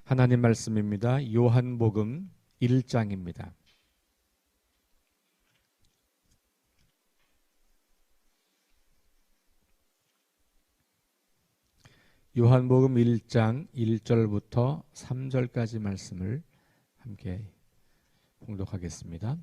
하나님 말씀입니다. 요한복음 1장입니다. 요한복음 1장 1절부터 3절까지 말씀을 함께 봉독하겠습니다.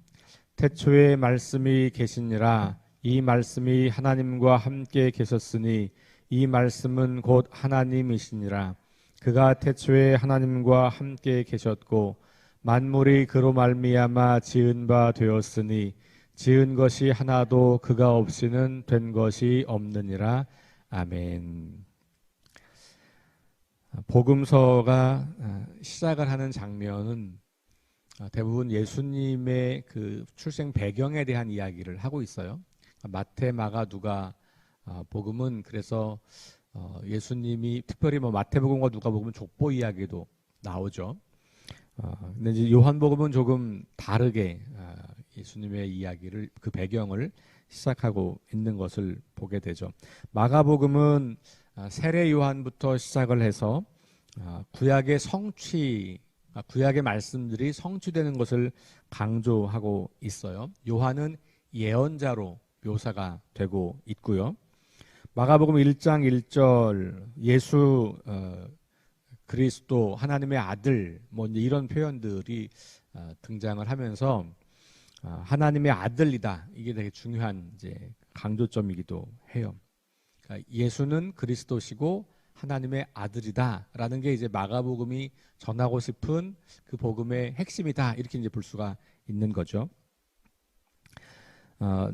태초에 말씀이 계시니라. 이 말씀이 하나님과 함께 계셨으니 이 말씀은 곧 하나님이시니라. 그가 태초에 하나님과 함께 계셨고 만물이 그로 말미암아 지은 바 되었으니 지은 것이 하나도 그가 없이는 된 것이 없느니라. 아멘. 복음서가 시작을 하는 장면은 대부분 예수님의 그 출생 배경에 대한 이야기를 하고 있어요. 마태, 마가, 누가 복음은 그래서 예수님이 특별히 마태복음과 누가복음은 족보 이야기도 나오죠. 근데 이제 요한복음은 조금 다르게 예수님의 이야기를 그 배경을 시작하고 있는 것을 보게 되죠. 마가복음은 세례 요한부터 시작을 해서 구약의 성취, 구약의 말씀들이 성취되는 것을 강조하고 있어요. 요한은 예언자로 묘사가 되고 있고요. 마가복음 1장 1절 예수 그리스도 하나님의 아들 이제 이런 표현들이 등장을 하면서 하나님의 아들이다. 이게 되게 중요한 이제 강조점이기도 해요. 그러니까 예수는 그리스도시고 하나님의 아들이다라는 게 이제 마가복음이 전하고 싶은 그 복음의 핵심이다. 이렇게 이제 볼 수가 있는 거죠.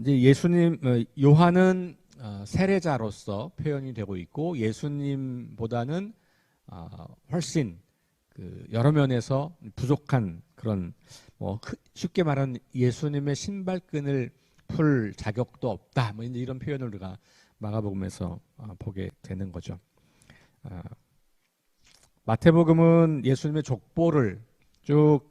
이제 예수님 요한은 세례자로서 표현이 되고 있고 예수님보다는 훨씬 여러 면에서 부족한 그런 쉽게 말하면 예수님의 신발끈을 풀 자격도 없다. 이제 이런 표현을 우리가 마가복음에서 보게 되는 거죠. 마태복음은 예수님의 족보를 쭉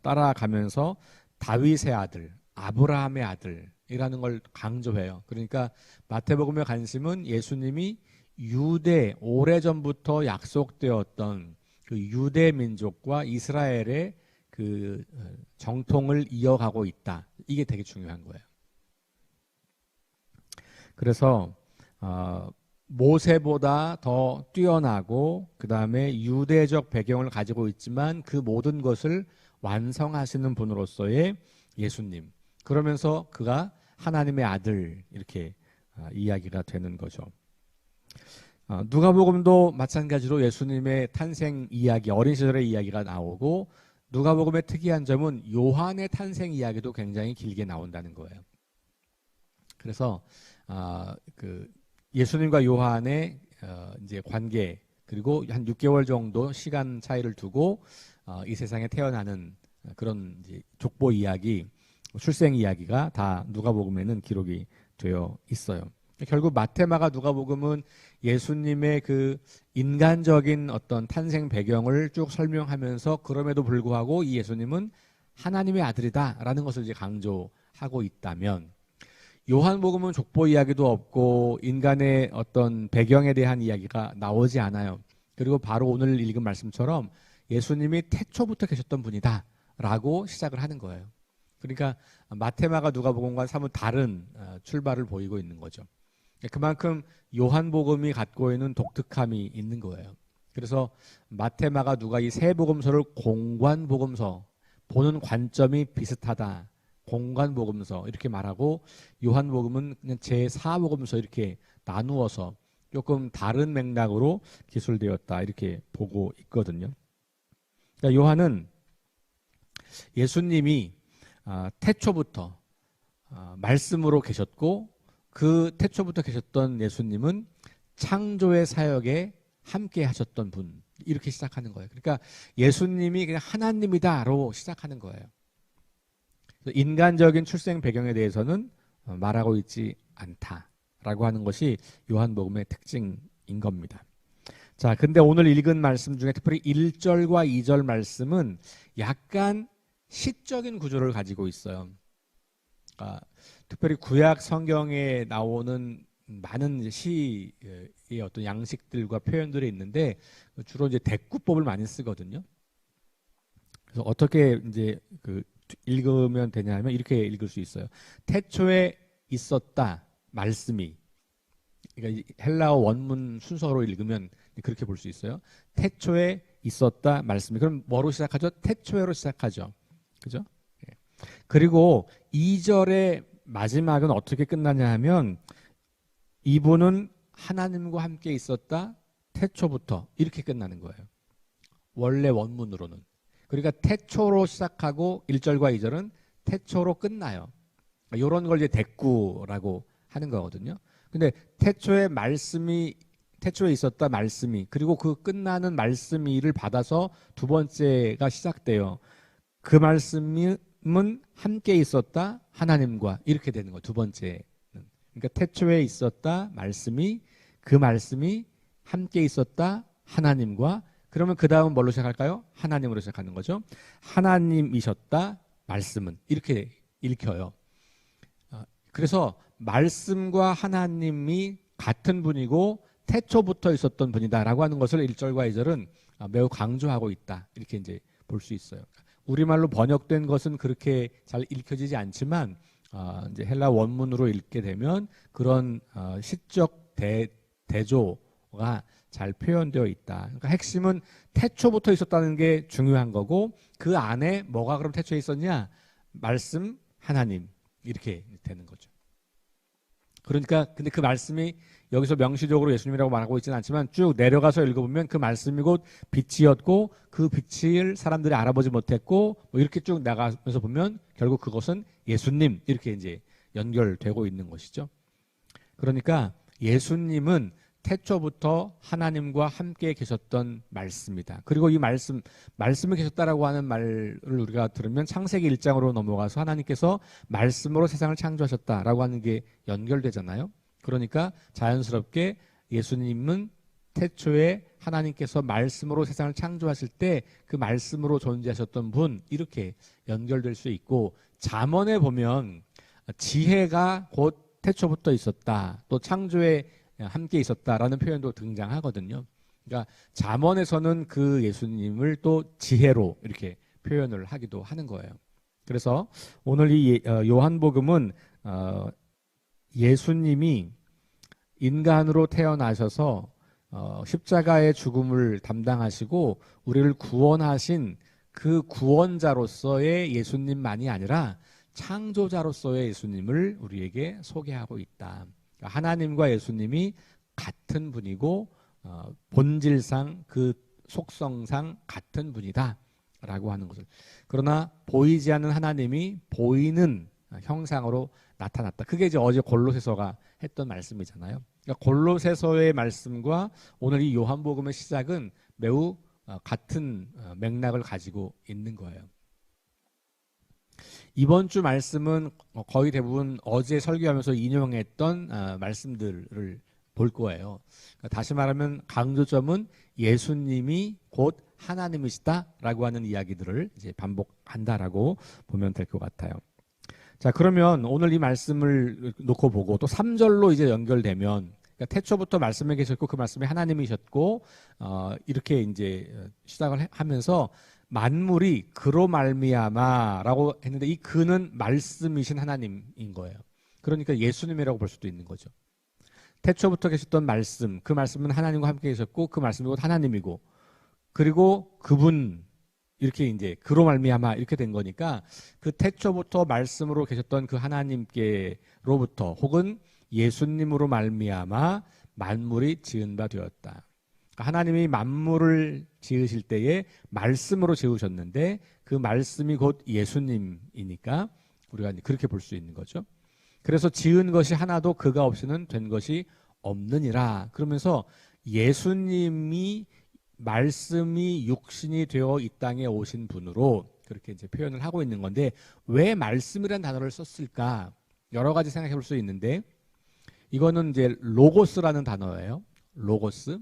따라가면서 다윗의 아들, 아브라함의 아들이라는 걸 강조해요. 그러니까 마태복음의 관심은 예수님이 유대 오래전부터 약속되었던 그 유대 민족과 이스라엘의 그 정통을 이어가고 있다. 이게 되게 중요한 거예요. 그래서 모세보다 더 뛰어나고 그 다음에 유대적 배경을 가지고 있지만 그 모든 것을 완성하시는 분으로서의 예수님. 그러면서 그가 하나님의 아들 이렇게 이야기가 되는 거죠. 누가복음도 마찬가지로 예수님의 탄생 이야기, 어린 시절의 이야기가 나오고 누가복음의 특이한 점은 요한의 탄생 이야기도 굉장히 길게 나온다는 거예요. 그래서 그 예수님과 요한의 이제 관계 그리고 한 6개월 정도 시간 차이를 두고 이 세상에 태어나는 그런 이제 족보 이야기, 출생 이야기가 다 누가복음에는 기록이 되어 있어요. 결국 마태, 마가, 누가복음은 예수님의 그 인간적인 어떤 탄생 배경을 쭉 설명하면서 그럼에도 불구하고 이 예수님은 하나님의 아들이다라는 것을 이제 강조하고 있다면 요한복음은 족보 이야기도 없고 인간의 어떤 배경에 대한 이야기가 나오지 않아요. 그리고 바로 오늘 읽은 말씀처럼 예수님이 태초부터 계셨던 분이다 라고 시작을 하는 거예요. 그러니까 마태마가 누가복음과 사뭇 다른 출발을 보이고 있는 거죠. 그만큼 요한복음이 갖고 있는 독특함이 있는 거예요. 그래서 마태마가 누가 이 세 복음서를 공관복음서, 보는 관점이 비슷하다, 공관복음서 이렇게 말하고 요한복음은 그냥 제4복음서 이렇게 나누어서 조금 다른 맥락으로 기술되었다 이렇게 보고 있거든요. 그러니까 요한은 예수님이 태초부터 말씀으로 계셨고 그 태초부터 계셨던 예수님은 창조의 사역에 함께 하셨던 분 이렇게 시작하는 거예요. 그러니까 예수님이 그냥 하나님이다로 시작하는 거예요. 인간적인 출생 배경에 대해서는 말하고 있지 않다라고 하는 것이 요한복음의 특징인 겁니다. 자, 근데 오늘 읽은 말씀 중에 특별히 1절과 2절 말씀은 약간 시적인 구조를 가지고 있어요. 특별히 구약 성경에 나오는 많은 시의 어떤 양식들과 표현들이 있는데 주로 이제 대꾸법을 많이 쓰거든요. 그래서 어떻게 이제 그 읽으면 되냐면 이렇게 읽을 수 있어요. 태초에 있었다 말씀이. 그러니까 헬라어 원문 순서로 읽으면 그렇게 볼 수 있어요. 태초에 있었다 말씀이. 그럼 뭐로 시작하죠? 태초에로 시작하죠. 그죠? 예. 그리고 2절의 마지막은 어떻게 끝나냐 하면 이분은 하나님과 함께 있었다 태초부터 이렇게 끝나는 거예요. 원래 원문으로는. 그러니까 태초로 시작하고 1절과 2절은 태초로 끝나요. 이런 걸 이제 대꾸라고 하는 거거든요. 근데 태초에 있었다 말씀이, 그리고 그 끝나는 말씀이를 받아서 두 번째가 시작돼요. 그 말씀은 함께 있었다 하나님과 이렇게 되는 거예요. 두 번째는. 그러니까 태초에 있었다 말씀이, 그 말씀이 함께 있었다 하나님과. 그러면 그 다음 뭘로 시작할까요? 하나님으로 시작하는 거죠. 하나님이셨다 말씀은 이렇게 읽혀요. 그래서 말씀과 하나님이 같은 분이고 태초부터 있었던 분이다라고 하는 것을 1절과 2절은 매우 강조하고 있다. 이렇게 이제 볼 수 있어요. 우리말로 번역된 것은 그렇게 잘 읽혀지지 않지만 이제 헬라 원문으로 읽게 되면 그런 시적 대조가 잘 표현되어 있다. 그러니까 핵심은 태초부터 있었다는 게 중요한 거고 그 안에 뭐가 그럼 태초에 있었냐? 말씀, 하나님 이렇게 되는 거죠. 그러니까 근데 그 말씀이 여기서 명시적으로 예수님이라고 말하고 있지는 않지만 쭉 내려가서 읽어보면 그 말씀이 곧 빛이었고 그 빛을 사람들이 알아보지 못했고 뭐 이렇게 쭉 나가면서 보면 결국 그것은 예수님 이렇게 이제 연결되고 있는 것이죠. 그러니까 예수님은 태초부터 하나님과 함께 계셨던 말씀이다. 그리고 이 말씀을 계셨다라고 하는 말을 우리가 들으면 창세기 1장으로 넘어가서 하나님께서 말씀으로 세상을 창조하셨다라고 하는 게 연결되잖아요. 그러니까 자연스럽게 예수님은 태초에 하나님께서 말씀으로 세상을 창조하실 때 그 말씀으로 존재하셨던 분 이렇게 연결될 수 있고 잠언에 보면 지혜가 곧 태초부터 있었다. 또 창조에 함께 있었다라는 표현도 등장하거든요. 그러니까 잠언에서는 그 예수님을 또 지혜로 이렇게 표현을 하기도 하는 거예요. 그래서 오늘 이 요한복음은 예수님이 인간으로 태어나셔서 십자가의 죽음을 담당하시고 우리를 구원하신 그 구원자로서의 예수님만이 아니라 창조자로서의 예수님을 우리에게 소개하고 있다. 하나님과 예수님이 같은 분이고 본질상 그 속성상 같은 분이다 라고 하는 것을. 그러나 보이지 않는 하나님이 보이는 형상으로 나타났다. 그게 이제 어제 골로새서가 했던 말씀이잖아요. 그러니까 골로새서의 말씀과 오늘 이 요한복음의 시작은 매우 같은 맥락을 가지고 있는 거예요. 이번 주 말씀은 거의 대부분 어제 설교하면서 인용했던 말씀들을 볼 거예요. 다시 말하면 강조점은 예수님이 곧 하나님이시다라고 하는 이야기들을 이제 반복한다라고 보면 될 것 같아요. 자, 그러면 오늘 이 말씀을 놓고 보고 또 3절로 이제 연결되면 그러니까 태초부터 말씀에 계셨고 그 말씀이 하나님이셨고 이렇게 이제 시작을 하면서 만물이 그로 말미암아라고 했는데 이 그는 말씀이신 하나님인 거예요. 그러니까 예수님이라고 볼 수도 있는 거죠. 태초부터 계셨던 말씀, 그 말씀은 하나님과 함께 계셨고 그 말씀이 곧 하나님이고 그리고 그분 이렇게 이제 그로 말미암아 이렇게 된 거니까 그 태초부터 말씀으로 계셨던 그 하나님께로부터 혹은 예수님으로 말미암아 만물이 지은 바 되었다. 하나님이 만물을 지으실 때에 말씀으로 지으셨는데 그 말씀이 곧 예수님이니까 우리가 그렇게 볼 수 있는 거죠. 그래서 지은 것이 하나도 그가 없이는 된 것이 없느니라. 그러면서 예수님이 말씀이 육신이 되어 이 땅에 오신 분으로 그렇게 이제 표현을 하고 있는 건데 왜 말씀이라는 단어를 썼을까? 여러 가지 생각해 볼 수 있는데 이거는 이제 로고스라는 단어예요. 로고스.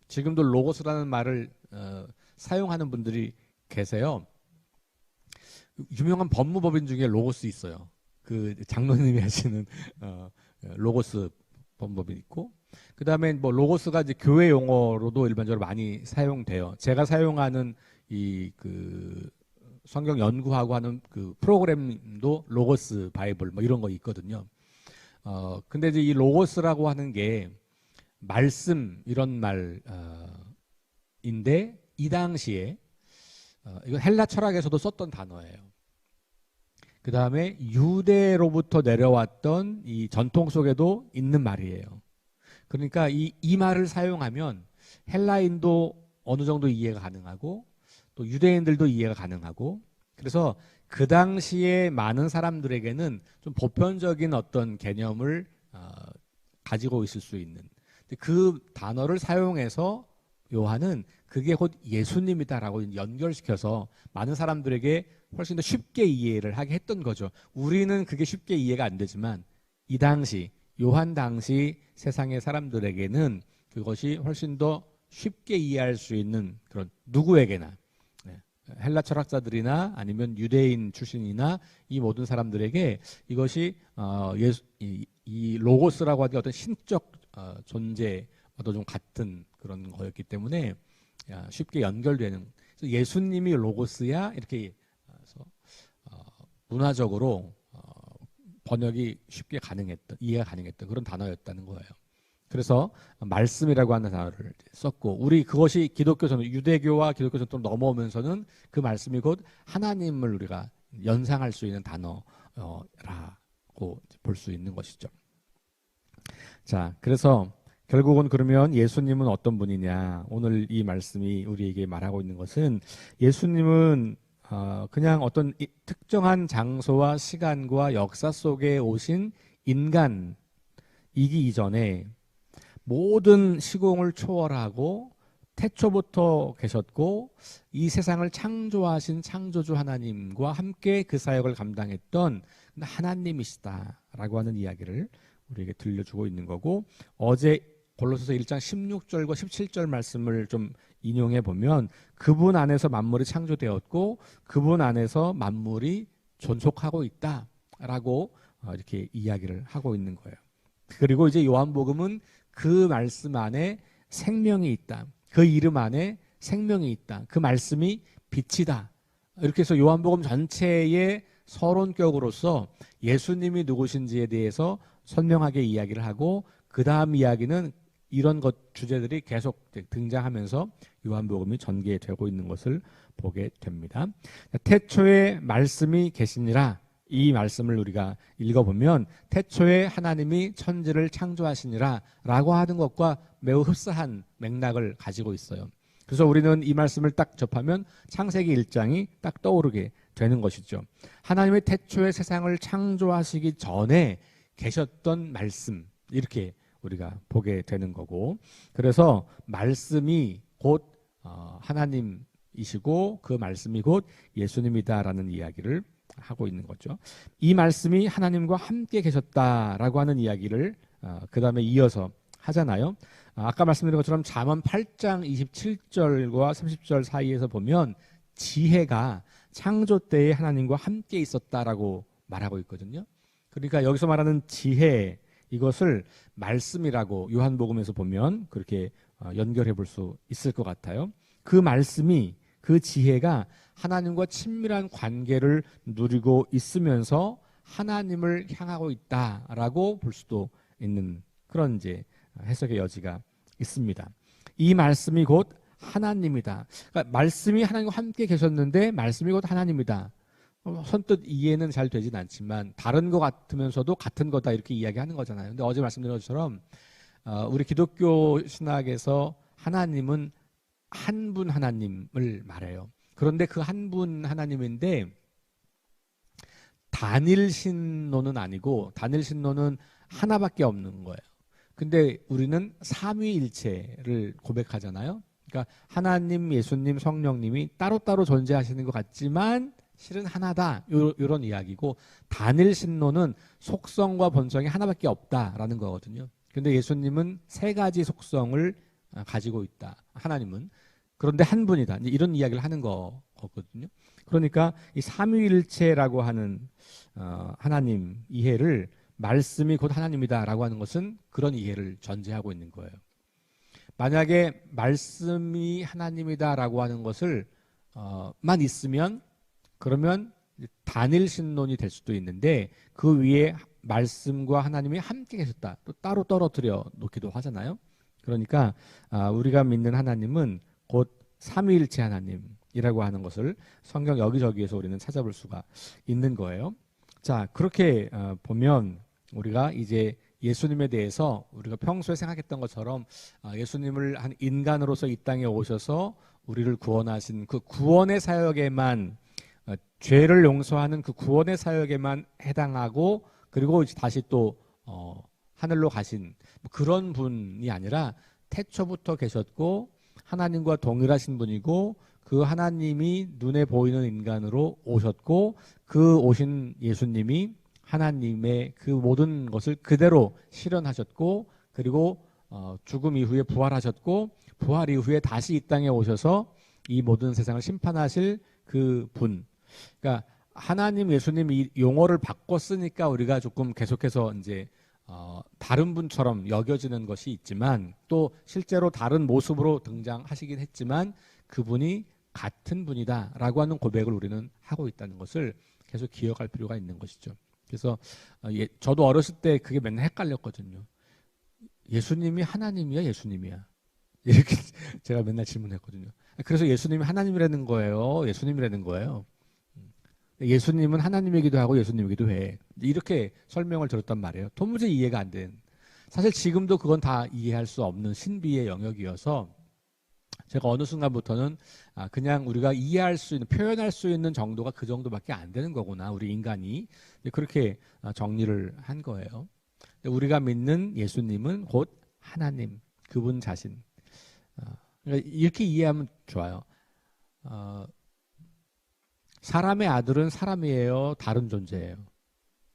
지금도 로고스라는 말을 사용하는 분들이 계세요. 유명한 법무법인 중에 로고스 있어요. 그 장로님이 하시는 로고스 방법이 있고, 그 다음에 뭐 로고스가 이제 교회 용어로도 일반적으로 많이 사용돼요. 제가 사용하는 이 그 성경 연구하고 하는 그 프로그램도 로고스 바이블 뭐 이런 거 있거든요. 근데 이제 이 로고스라고 하는 게 말씀 이런 말인데 이 당시에 이건 헬라 철학에서도 썼던 단어예요. 그 다음에 유대로부터 내려왔던 이 전통 속에도 있는 말이에요. 그러니까 이 말을 사용하면 헬라인도 어느 정도 이해가 가능하고 또 유대인들도 이해가 가능하고, 그래서 그 당시에 많은 사람들에게는 좀 보편적인 어떤 개념을 가지고 있을 수 있는, 그 단어를 사용해서 요한은 그게 곧 예수님이다라고 연결시켜서 많은 사람들에게 훨씬 더 쉽게 이해를 하게 했던 거죠. 우리는 그게 쉽게 이해가 안 되지만 이 당시 요한 당시 세상의 사람들에게는 그것이 훨씬 더 쉽게 이해할 수 있는 그런 누구에게나 헬라 철학자들이나 아니면 유대인 출신이나 이 모든 사람들에게 이것이 이 로고스라고 하는 어떤 신적 존재와도 좀 같은 그런 거였기 때문에 쉽게 연결되는, 예수님이 로고스야 이렇게 해서 문화적으로 번역이 쉽게 가능했던, 이해가 가능했던 그런 단어였다는 거예요. 그래서 말씀이라고 하는 단어를 썼고, 우리 그것이 기독교전, 유대교와 기독교전 또 넘어오면서는 그 말씀이 곧 하나님을 우리가 연상할 수 있는 단어라고 볼 수 있는 것이죠. 자, 그래서 결국은 그러면 예수님은 어떤 분이냐, 오늘 이 말씀이 우리에게 말하고 있는 것은 예수님은 그냥 어떤 특정한 장소와 시간과 역사 속에 오신 인간이기 이전에 모든 시공을 초월하고 태초부터 계셨고 이 세상을 창조하신 창조주 하나님과 함께 그 사역을 감당했던 하나님이시다라고 하는 이야기를 우리에게 들려주고 있는 거고, 어제 골로새서 1장 16절과 17절 말씀을 좀 인용해 보면 그분 안에서 만물이 창조되었고 그분 안에서 만물이 존속하고 있다라고 이렇게 이야기를 하고 있는 거예요. 그리고 이제 요한복음은 그 말씀 안에 생명이 있다, 그 이름 안에 생명이 있다, 그 말씀이 빛이다, 이렇게 해서 요한복음 전체의 서론격으로서 예수님이 누구신지에 대해서 선명하게 이야기를 하고, 그 다음 이야기는 이런 것 주제들이 계속 등장하면서 요한복음이 전개되고 있는 것을 보게 됩니다. 태초에 말씀이 계시니라, 이 말씀을 우리가 읽어보면 태초에 하나님이 천지를 창조하시니라 라고 하는 것과 매우 흡사한 맥락을 가지고 있어요. 그래서 우리는 이 말씀을 딱 접하면 창세기 1장이 딱 떠오르게 되는 것이죠. 하나님의 태초에 세상을 창조하시기 전에 계셨던 말씀, 이렇게 우리가 보게 되는 거고, 그래서 말씀이 곧 하나님이시고 그 말씀이 곧 예수님이다라는 이야기를 하고 있는 거죠. 이 말씀이 하나님과 함께 계셨다라고 하는 이야기를 그 다음에 이어서 하잖아요. 아까 말씀드린 것처럼 잠언 8장 27절과 30절 사이에서 보면 지혜가 창조 때에 하나님과 함께 있었다라고 말하고 있거든요. 그러니까 여기서 말하는 지혜, 이것을 말씀이라고 요한복음에서 보면 그렇게 연결해 볼 수 있을 것 같아요. 그 말씀이, 그 지혜가 하나님과 친밀한 관계를 누리고 있으면서 하나님을 향하고 있다라고 볼 수도 있는 그런 이제 해석의 여지가 있습니다. 이 말씀이 곧 하나님이다. 그러니까 말씀이 하나님과 함께 계셨는데 말씀이 곧 하나님이다. 선뜻 이해는 잘 되진 않지만 다른 것 같으면서도 같은 거다, 이렇게 이야기하는 거잖아요. 근데 어제 말씀드린 것처럼 우리 기독교 신학에서 하나님은 한 분 하나님을 말해요. 그런데 그 한 분 하나님인데 단일 신론은 아니고, 단일 신론은 하나밖에 없는 거예요. 근데 우리는 삼위일체를 고백하잖아요. 그러니까 하나님, 예수님, 성령님이 따로따로 존재하시는 것 같지만 실은 하나다, 이런 이야기고, 단일 신론은 속성과 본성이 하나밖에 없다라는 거거든요. 근데 예수님은 세 가지 속성을 가지고 있다, 하나님은. 그런데 한 분이다, 이런 이야기를 하는 거거든요. 그러니까 이 삼위일체라고 하는 하나님 이해를 말씀이 곧 하나님이다라고 하는 것은 그런 이해를 전제하고 있는 거예요. 만약에 말씀이 하나님이다라고 하는 것을 만 있으면 그러면 단일 신론이 될 수도 있는데 그 위에 말씀과 하나님이 함께 계셨다. 또 따로 떨어뜨려 놓기도 하잖아요. 그러니까 우리가 믿는 하나님은 곧 삼위일체 하나님이라고 하는 것을 성경 여기저기에서 우리는 찾아볼 수가 있는 거예요. 자, 그렇게 보면 우리가 이제 예수님에 대해서 우리가 평소에 생각했던 것처럼 예수님을 한 인간으로서 이 땅에 오셔서 우리를 구원하신 그 구원의 사역에만 죄를 용서하는 그 구원의 사역에만 해당하고 그리고 다시 또 하늘로 가신 그런 분이 아니라 태초부터 계셨고 하나님과 동일하신 분이고 그 하나님이 눈에 보이는 인간으로 오셨고 그 오신 예수님이 하나님의 그 모든 것을 그대로 실현하셨고 그리고 죽음 이후에 부활하셨고 부활 이후에 다시 이 땅에 오셔서 이 모든 세상을 심판하실 그 분. 그러니까 하나님 예수님 이 용어를 바꿨으니까 우리가 조금 계속해서 이제 다른 분처럼 여겨지는 것이 있지만 또 실제로 다른 모습으로 등장하시긴 했지만 그분이 같은 분이다라고 하는 고백을 우리는 하고 있다는 것을 계속 기억할 필요가 있는 것이죠. 그래서 저도 어렸을 때 그게 맨날 헷갈렸거든요. 예수님이 하나님이야, 예수님이야. 이렇게 제가 맨날 질문했거든요. 그래서 예수님이 하나님이라는 거예요, 예수님이라는 거예요. 예수님은 하나님이기도 하고 예수님이기도 해. 이렇게 설명을 들었단 말이에요. 도무지 이해가 안 된. 사실 지금도 그건 다 이해할 수 없는 신비의 영역이어서 제가 어느 순간부터는 그냥 우리가 이해할 수 있는, 표현할 수 있는 정도가 그 정도밖에 안 되는 거구나. 우리 인간이. 그렇게 정리를 한 거예요. 우리가 믿는 예수님은 곧 하나님, 그분 자신. 그러니까 이렇게 이해하면 좋아요. 사람의 아들은 사람이에요, 다른 존재예요?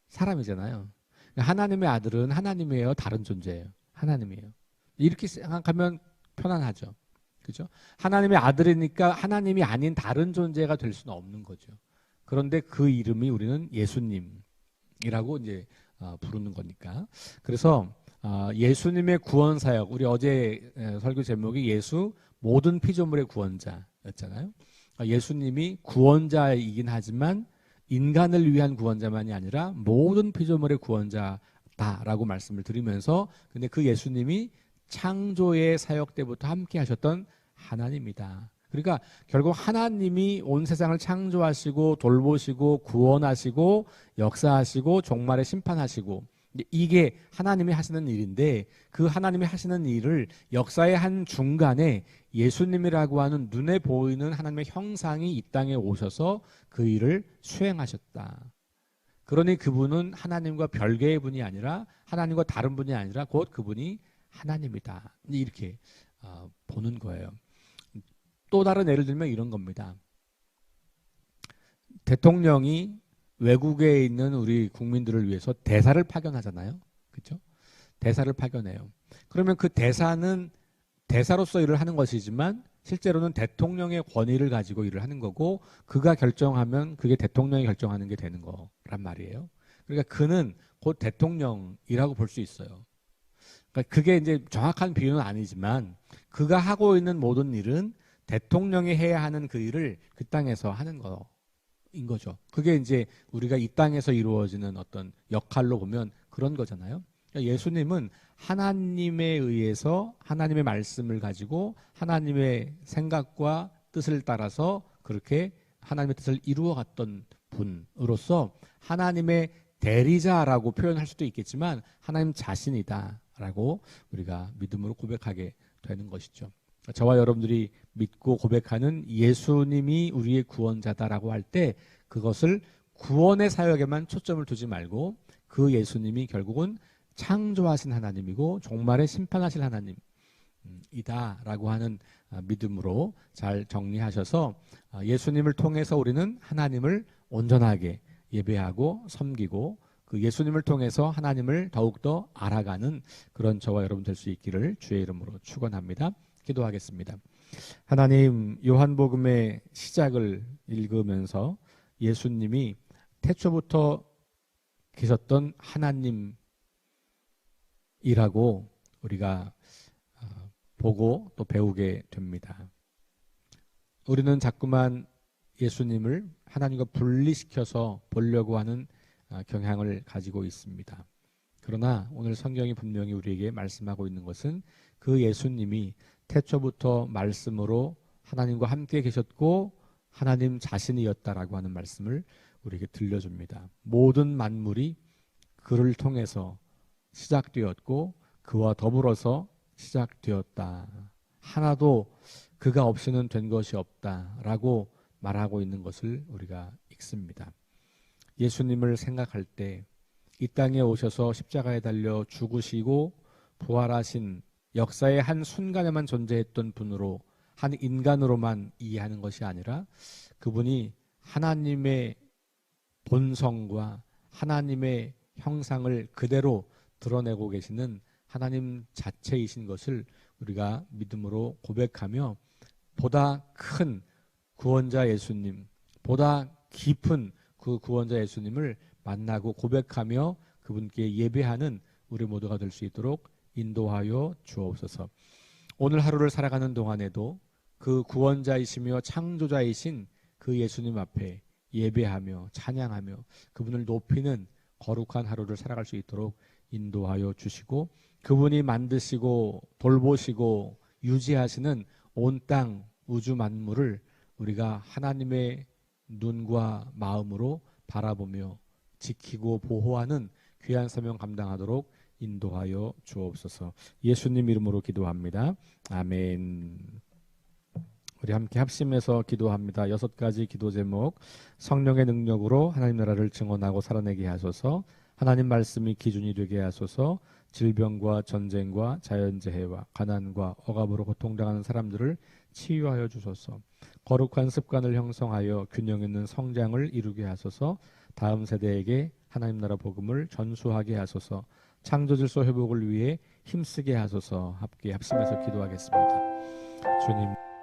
사람이잖아요. 하나님의 아들은 하나님이에요, 다른 존재예요? 하나님이에요. 이렇게 생각하면 편안하죠. 그죠? 하나님의 아들이니까 하나님이 아닌 다른 존재가 될 수는 없는 거죠. 그런데 그 이름이 우리는 예수님이라고 이제 부르는 거니까. 그래서 예수님의 구원 사역, 우리 어제 설교 제목이 예수 모든 피조물의 구원자였잖아요. 예수님이 구원자이긴 하지만 인간을 위한 구원자만이 아니라 모든 피조물의 구원자다라고 말씀을 드리면서 근데 그 예수님이 창조의 사역 때부터 함께 하셨던 하나님이다. 그러니까 결국 하나님이 온 세상을 창조하시고 돌보시고 구원하시고 역사하시고 종말에 심판하시고 이게 하나님이 하시는 일인데 그 하나님이 하시는 일을 역사의 한 중간에 예수님이라고 하는 눈에 보이는 하나님의 형상이 이 땅에 오셔서 그 일을 수행하셨다. 그러니 그분은 하나님과 별개의 분이 아니라 하나님과 다른 분이 아니라 곧 그분이 하나님이다. 이렇게 보는 거예요. 또 다른 예를 들면 이런 겁니다. 대통령이 외국에 있는 우리 국민들을 위해서 대사를 파견하잖아요. 그렇죠? 대사를 파견해요. 그러면 그 대사는 대사로서 일을 하는 것이지만 실제로는 대통령의 권위를 가지고 일을 하는 거고 그가 결정하면 그게 대통령이 결정하는 게 되는 거란 말이에요. 그러니까 그는 곧 대통령이라고 볼 수 있어요. 그러니까 그게 이제 정확한 비유는 아니지만 그가 하고 있는 모든 일은 대통령이 해야 하는 그 일을 그 땅에서 하는 거인 거죠. 그게 이제 우리가 이 땅에서 이루어지는 어떤 역할로 보면 그런 거잖아요. 그러니까 예수님은 하나님에 의해서 하나님의 말씀을 가지고 하나님의 생각과 뜻을 따라서 그렇게 하나님의 뜻을 이루어갔던 분으로서 하나님의 대리자라고 표현할 수도 있겠지만 하나님 자신이다라고 우리가 믿음으로 고백하게 되는 것이죠. 저와 여러분들이 믿고 고백하는 예수님이 우리의 구원자다라고 할 때 그것을 구원의 사역에만 초점을 두지 말고 그 예수님이 결국은 창조하신 하나님이고 종말에 심판하실 하나님이다라고 하는 믿음으로 잘 정리하셔서 예수님을 통해서 우리는 하나님을 온전하게 예배하고 섬기고 그 예수님을 통해서 하나님을 더욱더 알아가는 그런 저와 여러분 될 수 있기를 주의 이름으로 축원합니다. 기도하겠습니다. 하나님, 요한복음의 시작을 읽으면서 예수님이 태초부터 계셨던 하나님이라고 우리가 보고 또 배우게 됩니다. 우리는 자꾸만 예수님을 하나님과 분리시켜서 보려고 하는 경향을 가지고 있습니다. 그러나 오늘 성경이 분명히 우리에게 말씀하고 있는 것은 그 예수님이 태초부터 말씀으로 하나님과 함께 계셨고 하나님 자신이었다라고 하는 말씀을 우리에게 들려줍니다. 모든 만물이 그를 통해서 시작되었고 그와 더불어서 시작되었다. 하나도 그가 없이는 된 것이 없다라고 말하고 있는 것을 우리가 읽습니다. 예수님을 생각할 때 이 땅에 오셔서 십자가에 달려 죽으시고 부활하신 역사의 한 순간에만 존재했던 분으로 한 인간으로만 이해하는 것이 아니라 그분이 하나님의 본성과 하나님의 형상을 그대로 드러내고 계시는 하나님 자체이신 것을 우리가 믿음으로 고백하며 보다 큰 구원자 예수님, 보다 깊은 그 구원자 예수님을 만나고 고백하며 그분께 예배하는 우리 모두가 될 수 있도록 인도하여 주옵소서. 오늘 하루를 살아가는 동안에도 그 구원자이시며 창조자이신 그 예수님 앞에 예배하며 찬양하며 그분을 높이는 거룩한 하루를 살아갈 수 있도록 인도하여 주시고 그분이 만드시고 돌보시고 유지하시는 온 땅 우주 만물을 우리가 하나님의 눈과 마음으로 바라보며 지키고 보호하는 귀한 사명 감당하도록 인도하여 주옵소서. 예수님 이름으로 기도합니다. 아멘. 우리 함께 합심해서 기도합니다. 6가지 기도 제목. 성령의 능력으로 하나님 나라를 증언하고 살아내게 하소서. 하나님 말씀이 기준이 되게 하소서. 질병과 전쟁과 자연재해와 가난과 억압으로 고통당하는 사람들을 치유하여 주소서. 거룩한 습관을 형성하여 균형 있는 성장을 이루게 하소서. 다음 세대에게 하나님 나라 복음을 전수하게 하소서. 창조 질서 회복을 위해 힘쓰게 하소서. 함께 합심해서 기도하겠습니다. 주님